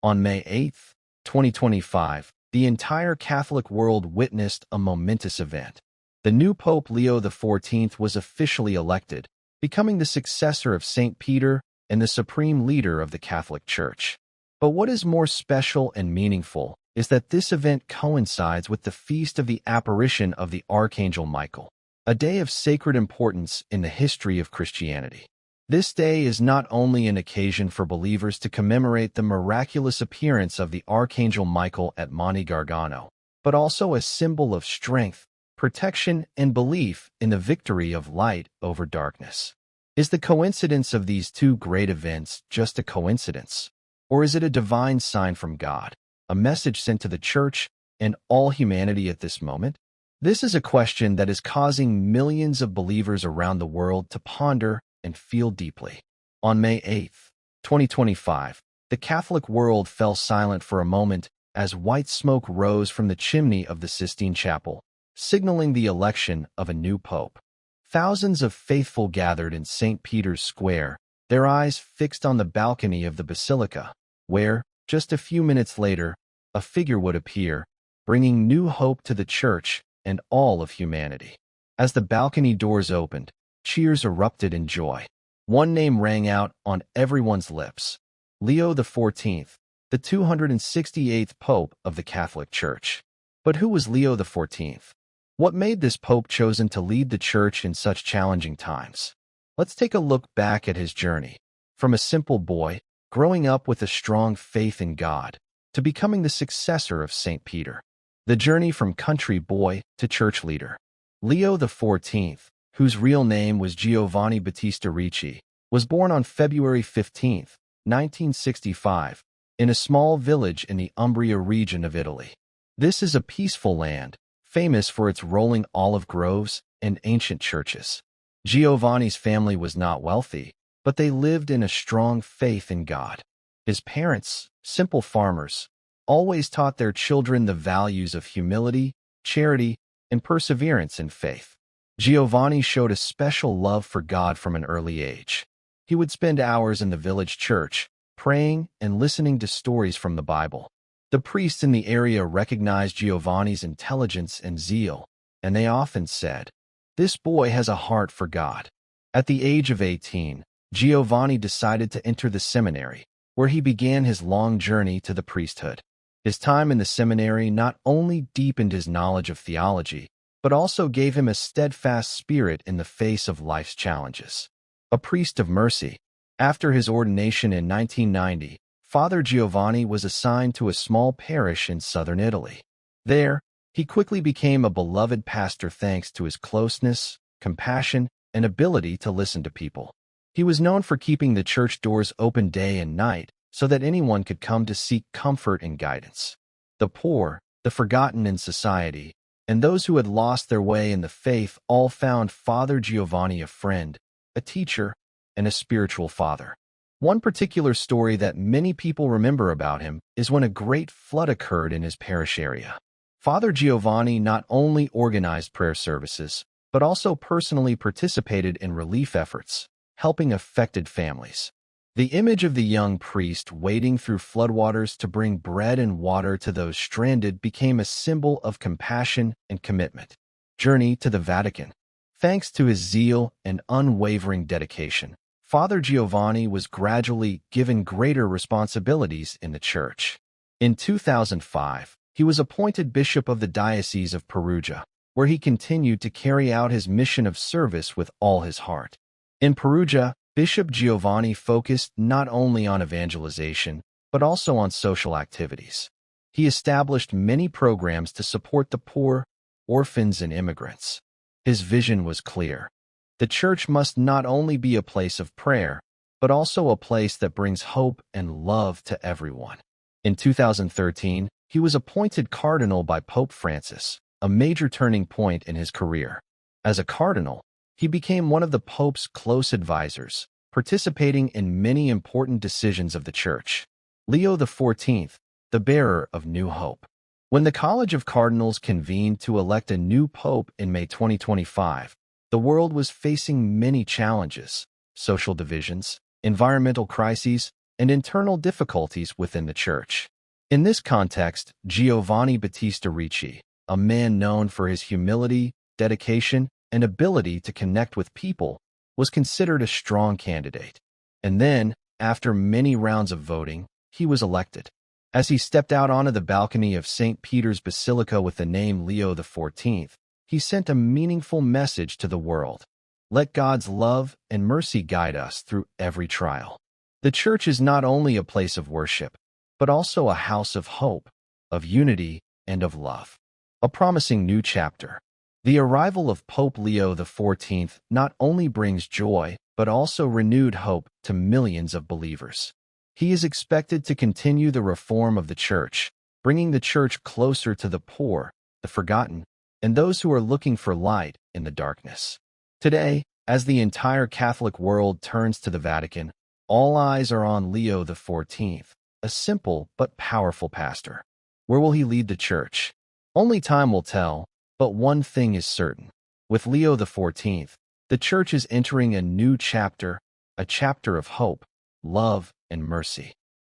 On May 8, 2025, the entire Catholic world witnessed a momentous event. The new Pope Leo XIV was officially elected, becoming the successor of St. Peter and the supreme leader of the Catholic Church. But what is more special and meaningful is that this event coincides with the feast of the apparition of the Archangel Michael, a day of sacred importance in the history of Christianity. This day is not only an occasion for believers to commemorate the miraculous appearance of the Archangel Michael at Monte Gargano, but also a symbol of strength, protection, and belief in the victory of light over darkness. Is the coincidence of these two great events just a coincidence? Or is it a divine sign from God, a message sent to the Church and all humanity at this moment? This is a question that is causing millions of believers around the world to ponder and feel deeply. On May 8, 2025, the Catholic world fell silent for a moment as white smoke rose from the chimney of the Sistine Chapel, signaling the election of a new pope. Thousands of faithful gathered in St. Peter's Square, their eyes fixed on the balcony of the basilica, where, just a few minutes later, a figure would appear, bringing new hope to the Church and all of humanity. As the balcony doors opened, cheers erupted in joy. One name rang out on everyone's lips: Leo XIV, the 268th Pope of the Catholic Church. But who was Leo XIV? What made this Pope chosen to lead the Church in such challenging times? Let's take a look back at his journey. From a simple boy, growing up with a strong faith in God, to becoming the successor of St. Peter. The journey from country boy to church leader. Leo XIV, whose real name was Giovanni Battista Ricci, was born on February 15, 1965, in a small village in the Umbria region of Italy. This is a peaceful land, famous for its rolling olive groves and ancient churches. Giovanni's family was not wealthy, but they lived in a strong faith in God. His parents, simple farmers, always taught their children the values of humility, charity, and perseverance in faith. Giovanni showed a special love for God from an early age. He would spend hours in the village church, praying and listening to stories from the Bible. The priests in the area recognized Giovanni's intelligence and zeal, and they often said, "This boy has a heart for God." At the age of 18, Giovanni decided to enter the seminary, where he began his long journey to the priesthood. His time in the seminary not only deepened his knowledge of theology, but also gave him a steadfast spirit in the face of life's challenges. A priest of mercy. After his ordination in 1990, Father Giovanni was assigned to a small parish in southern Italy. There, he quickly became a beloved pastor thanks to his closeness, compassion, and ability to listen to people. He was known for keeping the church doors open day and night so that anyone could come to seek comfort and guidance. The poor, the forgotten in society, and those who had lost their way in the faith all found Father Giovanni a friend, a teacher, and a spiritual father. One particular story that many people remember about him is when a great flood occurred in his parish area. Father Giovanni not only organized prayer services, but also personally participated in relief efforts, helping affected families. The image of the young priest wading through floodwaters to bring bread and water to those stranded became a symbol of compassion and commitment. Journey to the Vatican. Thanks to his zeal and unwavering dedication, Father Giovanni was gradually given greater responsibilities in the Church. In 2005, he was appointed Bishop of the Diocese of Perugia, where he continued to carry out his mission of service with all his heart. In Perugia, Bishop Giovanni focused not only on evangelization, but also on social activities. He established many programs to support the poor, orphans, and immigrants. His vision was clear. The Church must not only be a place of prayer, but also a place that brings hope and love to everyone. In 2013, he was appointed cardinal by Pope Francis, a major turning point in his career. As a cardinal, he became one of the Pope's close advisors, participating in many important decisions of the Church. Leo XIV, the bearer of new hope. When the College of Cardinals convened to elect a new pope in May 2025, the world was facing many challenges: social divisions, environmental crises, and internal difficulties within the Church. In this context, Giovanni Battista Ricci, a man known for his humility, dedication, and ability to connect with people, was considered a strong candidate. And then, after many rounds of voting, he was elected. As he stepped out onto the balcony of St. Peter's Basilica with the name Leo XIV, he sent a meaningful message to the world. Let God's love and mercy guide us through every trial. The Church is not only a place of worship, but also a house of hope, of unity, and of love. A promising new chapter. The arrival of Pope Leo XIV not only brings joy, but also renewed hope to millions of believers. He is expected to continue the reform of the Church, bringing the Church closer to the poor, the forgotten, and those who are looking for light in the darkness. Today, as the entire Catholic world turns to the Vatican, all eyes are on Leo XIV, a simple but powerful pastor. Where will he lead the Church? Only time will tell, but one thing is certain. With Leo XIV, the Church is entering a new chapter, a chapter of hope, love, and mercy.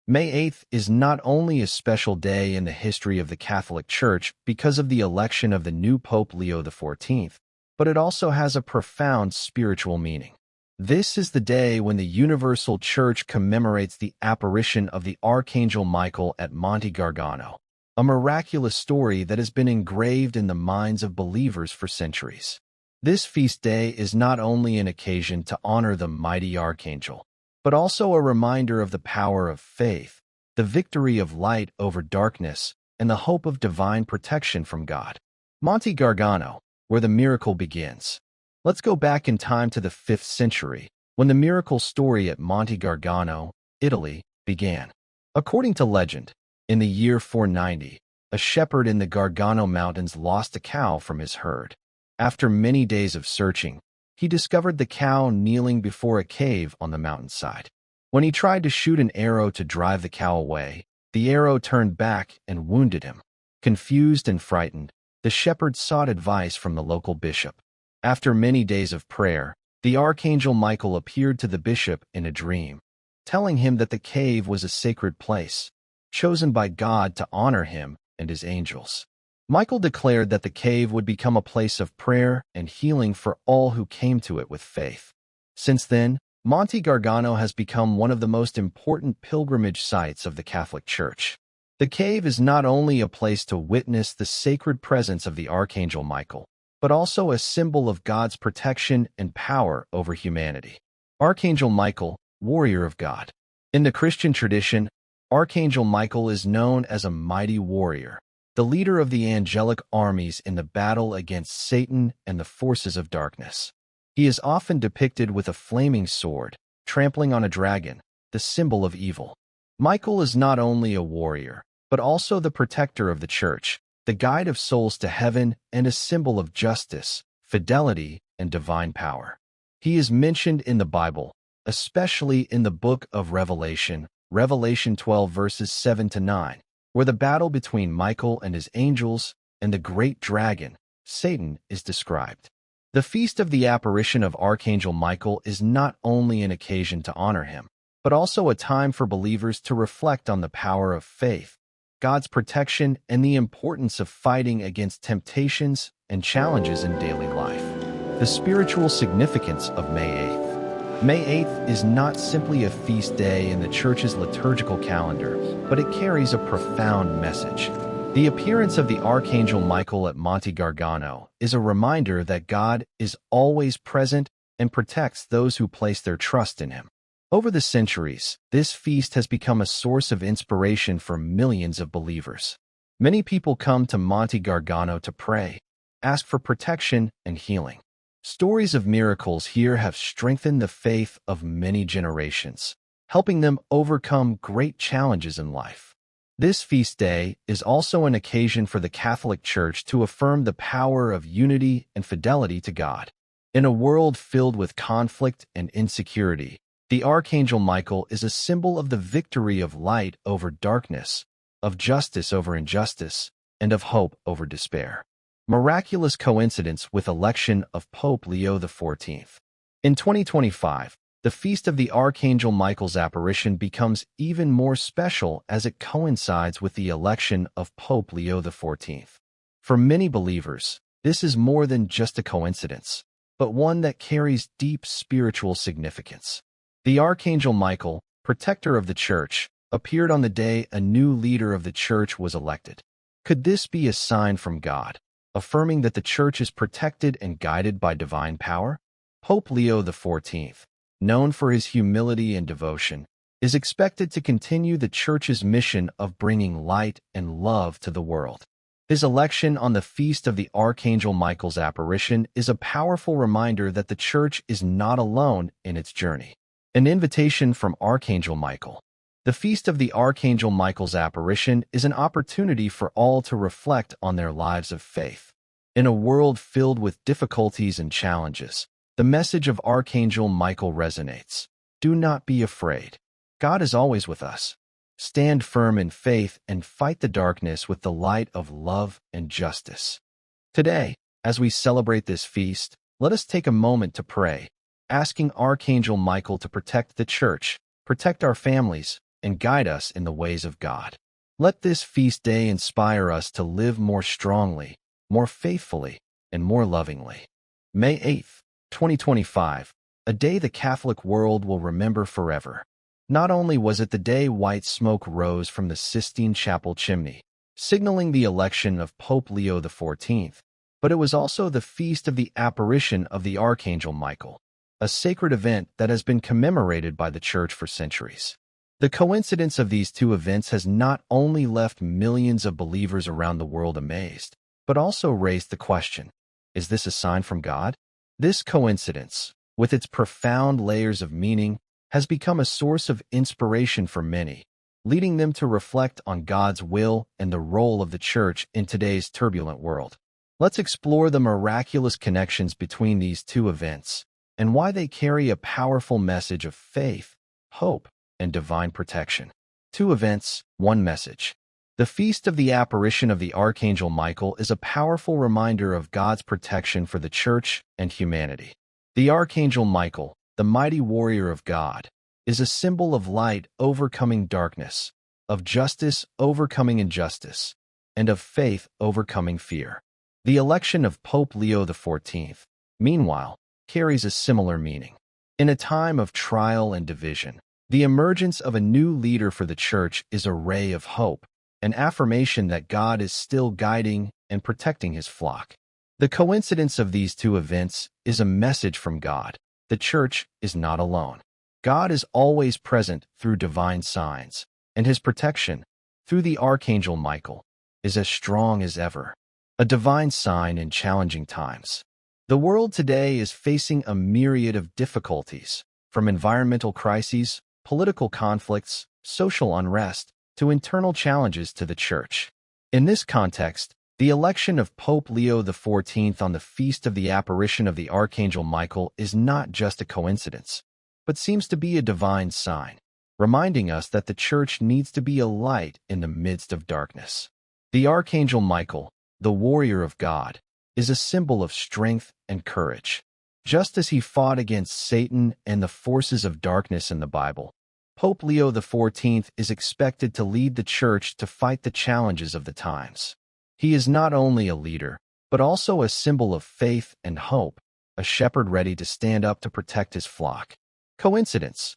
May 8th is not only a special day in the history of the Catholic Church because of the election of the new Pope Leo XIV, but it also has a profound spiritual meaning. This is the day when the Universal Church commemorates the apparition of the Archangel Michael at Monte Gargano, a miraculous story that has been engraved in the minds of believers for centuries. This feast day is not only an occasion to honor the mighty Archangel, but also a reminder of the power of faith, the victory of light over darkness, and the hope of divine protection from God. Monte Gargano, where the miracle begins. Let's go back in time to the 5th century, when the miracle story at Monte Gargano, Italy, began. According to legend, in the year 490, a shepherd in the Gargano Mountains lost a cow from his herd. After many days of searching, he discovered the cow kneeling before a cave on the mountainside. When he tried to shoot an arrow to drive the cow away, the arrow turned back and wounded him. Confused and frightened, the shepherd sought advice from the local bishop. After many days of prayer, the Archangel Michael appeared to the bishop in a dream, telling him that the cave was a sacred place, chosen by God to honor him and his angels. Michael declared that the cave would become a place of prayer and healing for all who came to it with faith. Since then, Monte Gargano has become one of the most important pilgrimage sites of the Catholic Church. The cave is not only a place to witness the sacred presence of the Archangel Michael, but also a symbol of God's protection and power over humanity. Archangel Michael, warrior of God. In the Christian tradition, Archangel Michael is known as a mighty warrior, the leader of the angelic armies in the battle against Satan and the forces of darkness. He is often depicted with a flaming sword, trampling on a dragon, the symbol of evil. Michael is not only a warrior, but also the protector of the Church, the guide of souls to heaven, and a symbol of justice, fidelity, and divine power. He is mentioned in the Bible, especially in the book of Revelation, Revelation 12 verses 7 to 9, where the battle between Michael and his angels and the great dragon, Satan, is described. The Feast of the Apparition of Archangel Michael is not only an occasion to honor him, but also a time for believers to reflect on the power of faith, God's protection, and the importance of fighting against temptations and challenges in daily life. The spiritual significance of May 8th. May 8th is not simply a feast day in the Church's liturgical calendar, but it carries a profound message. The appearance of the Archangel Michael at Monte Gargano is a reminder that God is always present and protects those who place their trust in him. Over the centuries, this feast has become a source of inspiration for millions of believers. Many people come to Monte Gargano to pray, ask for protection and healing. Stories of miracles here have strengthened the faith of many generations, helping them overcome great challenges in life. This feast day is also an occasion for the Catholic Church to affirm the power of unity and fidelity to God. In a world filled with conflict and insecurity, the Archangel Michael is a symbol of the victory of light over darkness, of justice over injustice, and of hope over despair. Miraculous coincidence with election of Pope Leo XIV. In 2025, The feast of the Archangel Michael's apparition becomes even more special as it coincides with the election of Pope Leo XIV. For many believers, this is more than just a coincidence, but one that carries deep spiritual significance. The Archangel Michael, protector of the Church, appeared on the day a new leader of the Church was elected. Could this be a sign from God, affirming that the Church is protected and guided by divine power? Pope Leo XIV, known for his humility and devotion, is expected to continue the Church's mission of bringing light and love to the world. His election on the feast of the Archangel Michael's apparition is a powerful reminder that the Church is not alone in its journey. An invitation from Archangel Michael. The feast of the Archangel Michael's apparition is an opportunity for all to reflect on their lives of faith. In a world filled with difficulties and challenges, the message of Archangel Michael resonates. Do not be afraid. God is always with us. Stand firm in faith and fight the darkness with the light of love and justice. Today, as we celebrate this feast, let us take a moment to pray, asking Archangel Michael to protect the Church, protect our families, and guide us in the ways of God. Let this feast day inspire us to live more strongly, more faithfully, and more lovingly. May 8th, 2025, a day the Catholic world will remember forever. Not only was it the day white smoke rose from the Sistine Chapel chimney, signaling the election of Pope Leo XIV, but it was also the feast of the apparition of the Archangel Michael, a sacred event that has been commemorated by the Church for centuries. The coincidence of these two events has not only left millions of believers around the world amazed, but also raised the question, is this a sign from God? This coincidence, with its profound layers of meaning, has become a source of inspiration for many, leading them to reflect on God's will and the role of the Church in today's turbulent world. Let's explore the miraculous connections between these two events and why they carry a powerful message of faith, hope, and divine protection. Two events, one message. The Feast of the Apparition of the Archangel Michael is a powerful reminder of God's protection for the Church and humanity. The Archangel Michael, the mighty warrior of God, is a symbol of light overcoming darkness, of justice overcoming injustice, and of faith overcoming fear. The election of Pope Leo XIV, meanwhile, carries a similar meaning. In a time of trial and division, the emergence of a new leader for the Church is a ray of hope, an affirmation that God is still guiding and protecting his flock. The coincidence of these two events is a message from God. The Church is not alone. God is always present through divine signs, and his protection, through the Archangel Michael, is as strong as ever, a divine sign in challenging times. The world today is facing a myriad of difficulties, from environmental crises, political conflicts, social unrest, to internal challenges to the Church. In this context, the election of Pope Leo XIV on the Feast of the Apparition of the Archangel Michael is not just a coincidence, but seems to be a divine sign, reminding us that the Church needs to be a light in the midst of darkness. The Archangel Michael, the warrior of God, is a symbol of strength and courage. Just as he fought against Satan and the forces of darkness in the Bible, Pope Leo XIV is expected to lead the Church to fight the challenges of the times. He is not only a leader, but also a symbol of faith and hope, a shepherd ready to stand up to protect his flock. Coincidence,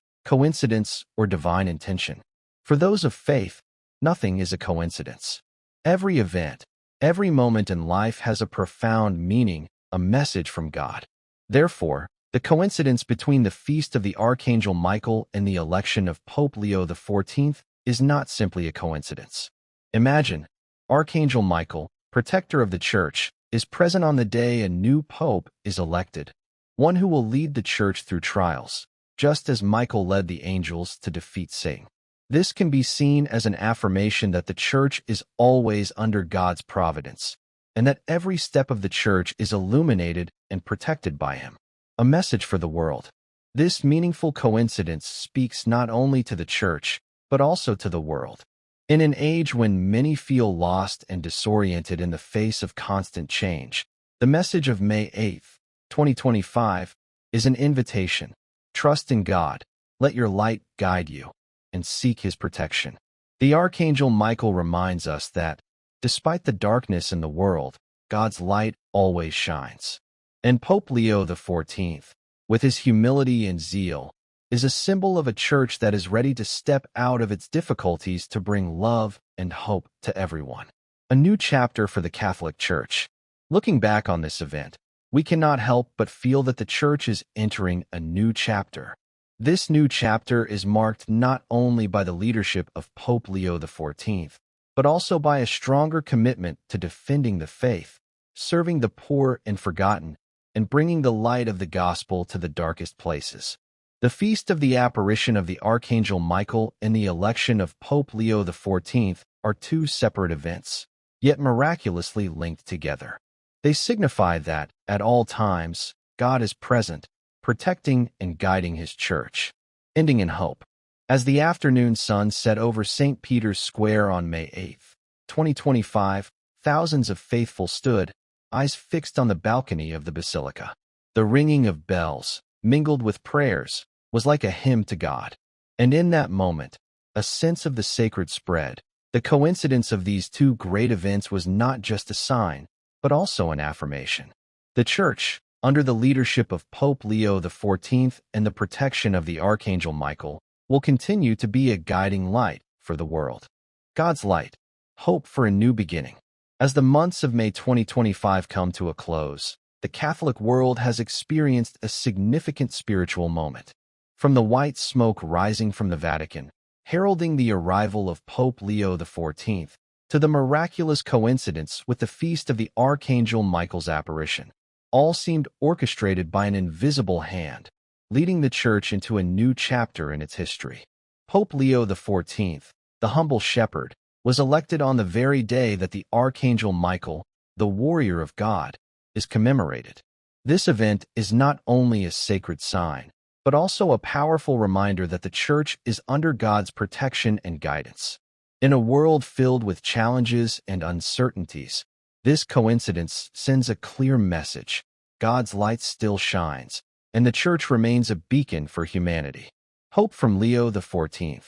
or divine intention. For those of faith, nothing is a coincidence. Every event, every moment in life has a profound meaning, a message from God. Therefore, the coincidence between the feast of the Archangel Michael and the election of Pope Leo XIV is not simply a coincidence. Imagine, Archangel Michael, protector of the Church, is present on the day a new pope is elected, one who will lead the Church through trials, just as Michael led the angels to defeat Satan. This can be seen as an affirmation that the Church is always under God's providence, and that every step of the Church is illuminated and protected by him. A message for the world. This meaningful coincidence speaks not only to the Church, but also to the world. In an age when many feel lost and disoriented in the face of constant change, the message of May 8th, 2025, is an invitation. Trust in God, let your light guide you, and seek his protection. The Archangel Michael reminds us that, despite the darkness in the world, God's light always shines. And Pope Leo XIV, with his humility and zeal, is a symbol of a church that is ready to step out of its difficulties to bring love and hope to everyone. A new chapter for the Catholic Church. Looking back on this event, we cannot help but feel that the Church is entering a new chapter. This new chapter is marked not only by the leadership of Pope Leo XIV, but also by a stronger commitment to defending the faith, serving the poor and forgotten, and bringing the light of the gospel to the darkest places. The feast of the apparition of the Archangel Michael and the election of Pope Leo XIV are two separate events, yet miraculously linked together. They signify that, at all times, God is present, protecting and guiding his church. Ending in hope. As the afternoon sun set over St. Peter's Square on May 8, 2025, thousands of faithful stood, eyes fixed on the balcony of the basilica. The ringing of bells, mingled with prayers, was like a hymn to God. And in that moment, a sense of the sacred spread. The coincidence of these two great events was not just a sign, but also an affirmation. The Church, under the leadership of Pope Leo XIV and the protection of the Archangel Michael, will continue to be a guiding light for the world. God's light, hope for a new beginning. As the months of May 2025 come to a close, the Catholic world has experienced a significant spiritual moment. From the white smoke rising from the Vatican, heralding the arrival of Pope Leo XIV, to the miraculous coincidence with the feast of the Archangel Michael's apparition, all seemed orchestrated by an invisible hand, leading the Church into a new chapter in its history. Pope Leo XIV, the humble shepherd, was elected on the very day that the Archangel Michael, the warrior of God, is commemorated. This event is not only a sacred sign, but also a powerful reminder that the Church is under God's protection and guidance. In a world filled with challenges and uncertainties, this coincidence sends a clear message. God's light still shines, and the Church remains a beacon for humanity. Hope from Leo XIV.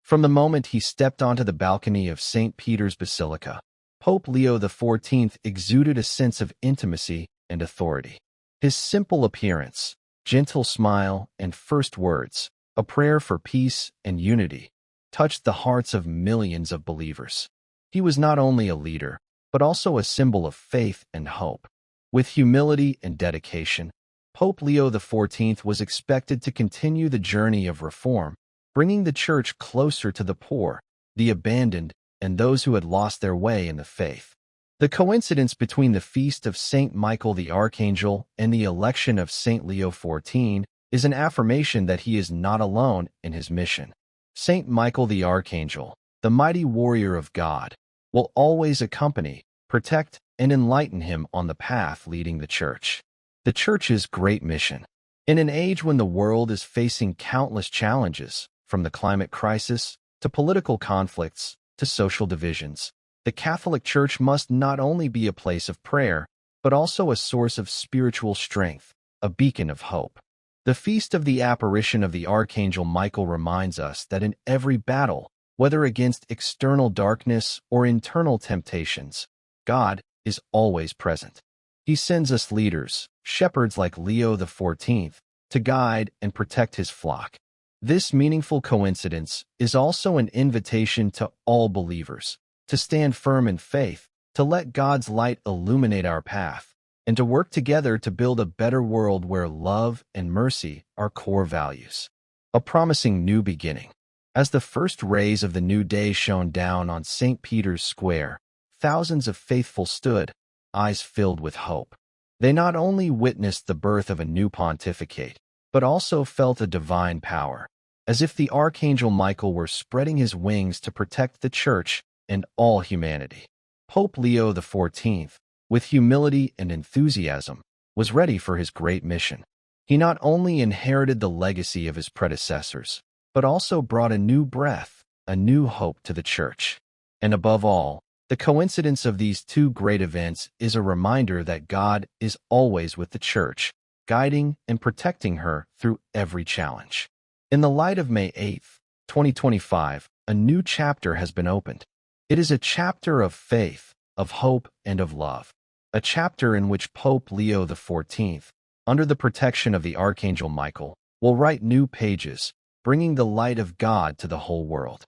From the moment he stepped onto the balcony of St. Peter's Basilica, Pope Leo XIV exuded a sense of intimacy and authority. His simple appearance, gentle smile, and first words, a prayer for peace and unity, touched the hearts of millions of believers. He was not only a leader, but also a symbol of faith and hope. With humility and dedication, Pope Leo XIV was expected to continue the journey of reform, bringing the Church closer to the poor, the abandoned, and those who had lost their way in the faith. The coincidence between the feast of St. Michael the Archangel and the election of St. Leo XIV is an affirmation that he is not alone in his mission. St. Michael the Archangel, the mighty warrior of God, will always accompany, protect, and enlighten him on the path leading the Church. The Church's great mission. In an age when the world is facing countless challenges, from the climate crisis to political conflicts to social divisions, the Catholic Church must not only be a place of prayer, but also a source of spiritual strength, a beacon of hope. The feast of the apparition of the Archangel Michael reminds us that in every battle, whether against external darkness or internal temptations, God is always present. He sends us leaders, shepherds like Leo XIV, to guide and protect his flock. This meaningful coincidence is also an invitation to all believers to stand firm in faith, to let God's light illuminate our path, and to work together to build a better world where love and mercy are core values. A promising new beginning. As the first rays of the new day shone down on St. Peter's Square, thousands of faithful stood, eyes filled with hope. They not only witnessed the birth of a new pontificate, but also felt a divine power, as if the Archangel Michael were spreading his wings to protect the Church and all humanity. Pope Leo XIV, with humility and enthusiasm, was ready for his great mission. He not only inherited the legacy of his predecessors, but also brought a new breath, a new hope to the Church. And above all, the coincidence of these two great events is a reminder that God is always with the Church, guiding and protecting her through every challenge. In the light of May 8th, 2025, a new chapter has been opened. It is a chapter of faith, of hope, and of love. A chapter in which Pope Leo XIV, under the protection of the Archangel Michael, will write new pages, bringing the light of God to the whole world.